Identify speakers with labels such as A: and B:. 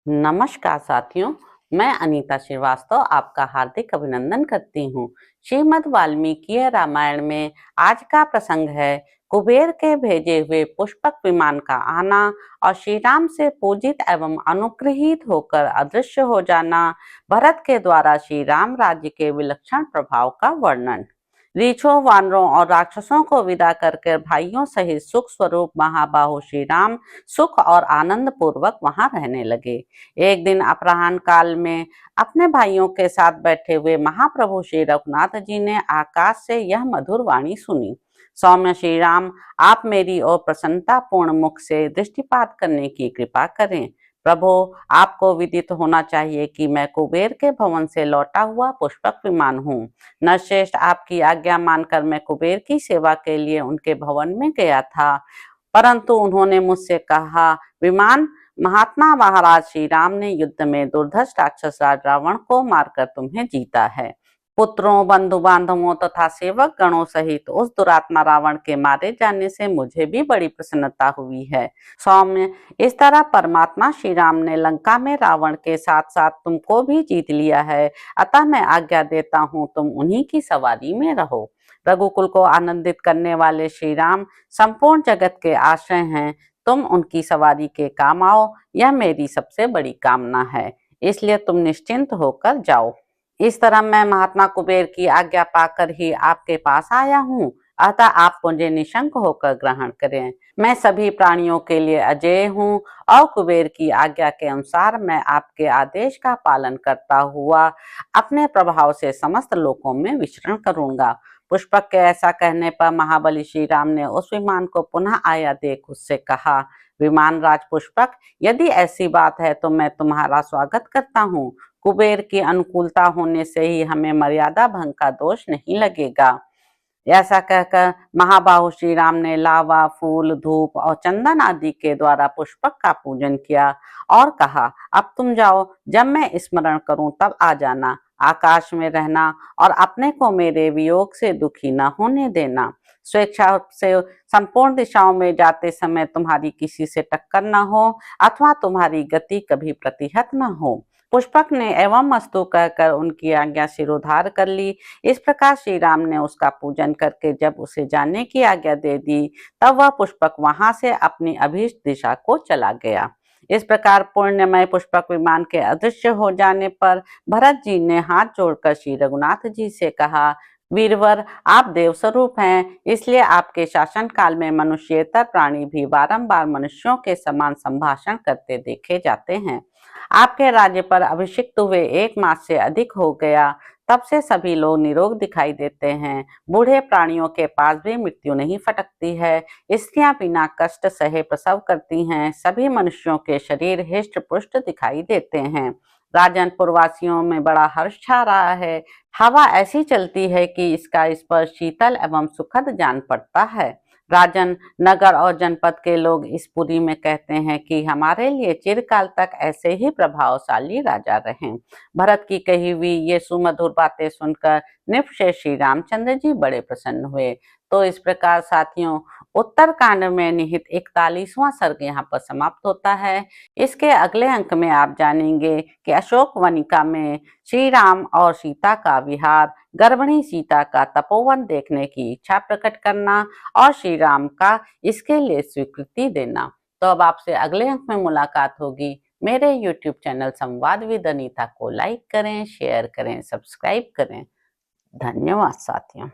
A: नमस्कार साथियों, मैं अनीता श्रीवास्तव आपका हार्दिक अभिनंदन करती हूँ। श्रीमद् वाल्मीकि रामायण में आज का प्रसंग है कुबेर के भेजे हुए पुष्पक विमान का आना और श्री राम से पूजित एवं अनुग्रहित होकर अदृश्य हो जाना। भरत के द्वारा श्री राम राज्य के विलक्षण प्रभाव का वर्णन। रीछों, वानरों और राक्षसों को विदा करके भाइयों सहित सुख स्वरूप महाबाहु श्री राम सुख और आनंद पूर्वक वहां रहने लगे। एक दिन अपराह्न काल में अपने भाइयों के साथ बैठे हुए महाप्रभु श्री रघुनाथ जी ने आकाश से यह मधुर वाणी सुनी। सौम्य श्री राम, आप मेरी ओर प्रसन्नता पूर्ण मुख से दृष्टिपात करने की कृपा करें। प्रभु, आपको विदित होना चाहिए कि मैं कुबेर के भवन से लौटा हुआ पुष्पक विमान हूँ। नरश्रेष्ठ, आपकी आज्ञा मानकर मैं कुबेर की सेवा के लिए उनके भवन में गया था, परंतु उन्होंने मुझसे कहा, विमान, महात्मा महाराज श्री राम ने युद्ध में दुर्धर्ष राक्षस राज रावण को मारकर तुम्हें जीता है। पुत्रों, बंधु बांधवों तथा सेवक गणों सहित उस दुरात्मा रावण के मारे जाने से मुझे भी बड़ी प्रसन्नता हुई है। सौम्य, इस तरह परमात्मा श्री राम ने लंका में रावण के साथ साथ तुमको भी जीत लिया है, अतः मैं आज्ञा देता हूँ तुम उन्हीं की सवारी में रहो। रघुकुल को आनंदित करने वाले श्री राम संपूर्ण जगत के आश्रय हैं, तुम उनकी सवारी के काम आओ, यह मेरी सबसे बड़ी कामना है, इसलिए तुम निश्चिंत होकर जाओ। इस तरह मैं महात्मा कुबेर की आज्ञा पाकर ही आपके पास आया हूँ, अतः आप मुझे निशंक होकर ग्रहण करें। मैं सभी प्राणियों के लिए अजेय हूँ और कुबेर की आज्ञा के अनुसार मैं आपके आदेश का पालन करता हुआ अपने प्रभाव से समस्त लोकों में विचरण करूंगा। पुष्पक के ऐसा कहने पर महाबली श्री राम ने उस विमान को पुनः आया देख उससे कहा, विमान राज पुष्पक, यदि ऐसी बात है तो मैं तुम्हारा स्वागत करता हूँ। कुबेर की अनुकूलता होने से ही हमें मर्यादा भंग का दोष नहीं लगेगा। ऐसा कहकर महाबाहु श्री राम ने लावा, फूल, धूप और चंदन आदि के द्वारा पुष्पक का पूजन किया और कहा, अब तुम जाओ, जब मैं स्मरण करूं तब आ जाना। आकाश में रहना और अपने को मेरे वियोग से दुखी न होने देना। स्वेच्छा से संपूर्ण दिशाओं में जाते समय तुम्हारी किसी से टक्कर न हो अथवा तुम्हारी गति कभी प्रतिहत न हो। पुष्पक ने एवं मस्तु कहकर उनकी आज्ञा सिरोधार कर ली। इस प्रकार श्री राम ने उसका पूजन करके जब उसे जाने की आज्ञा दे दी, तब वह पुष्पक वहां से अपनी अभीष्ट दिशा को चला गया। इस प्रकार पुण्यमय पुष्पक विमान के अदृश्य हो जाने पर भरत जी ने हाथ जोड़कर श्री रघुनाथ जी से कहा, वीरवर, आप देव स्वरूप हैं, इसलिए आपके शासन काल में मनुष्येतर प्राणी भी बारंबार मनुष्यों के समान संभाषण करते देखे जाते हैं। आपके राज्य पर अभिषिक्त हुए 1 मास से अधिक हो गया, तब से सभी लोग निरोग दिखाई देते हैं। बूढ़े प्राणियों के पास भी मृत्यु नहीं फटकती है। स्त्रियां बिना कष्ट सहे प्रसव करती हैं। सभी मनुष्यों के शरीर हृष्ट पुष्ट दिखाई देते हैं। राजन, पूर्ववासियों में बड़ा हर्ष छा रहा है। हवा ऐसी चलती है कि इसका स्पर्श शीतल एवं सुखद जान पड़ता है। राजन, नगर और जनपद के लोग इस पुरी में कहते हैं कि हमारे लिए चिरकाल तक ऐसे ही प्रभावशाली राजा रहें। भरत की कही हुई ये सुमधुर बातें सुनकर निपशे श्री रामचंद्र जी बड़े प्रसन्न हुए। तो इस प्रकार साथियों, उत्तर कांड में निहित 41वां सर्ग यहाँ पर समाप्त होता है। इसके अगले अंक में आप जानेंगे कि अशोक वनिका में श्री राम और सीता का विहार, गर्भिणी सीता का तपोवन देखने की इच्छा प्रकट करना और श्री राम का इसके लिए स्वीकृति देना। तो अब आपसे अगले अंक में मुलाकात होगी। मेरे YouTube चैनल संवाद विद अनीता को लाइक करें, शेयर करें, सब्सक्राइब करें। धन्यवाद साथियों।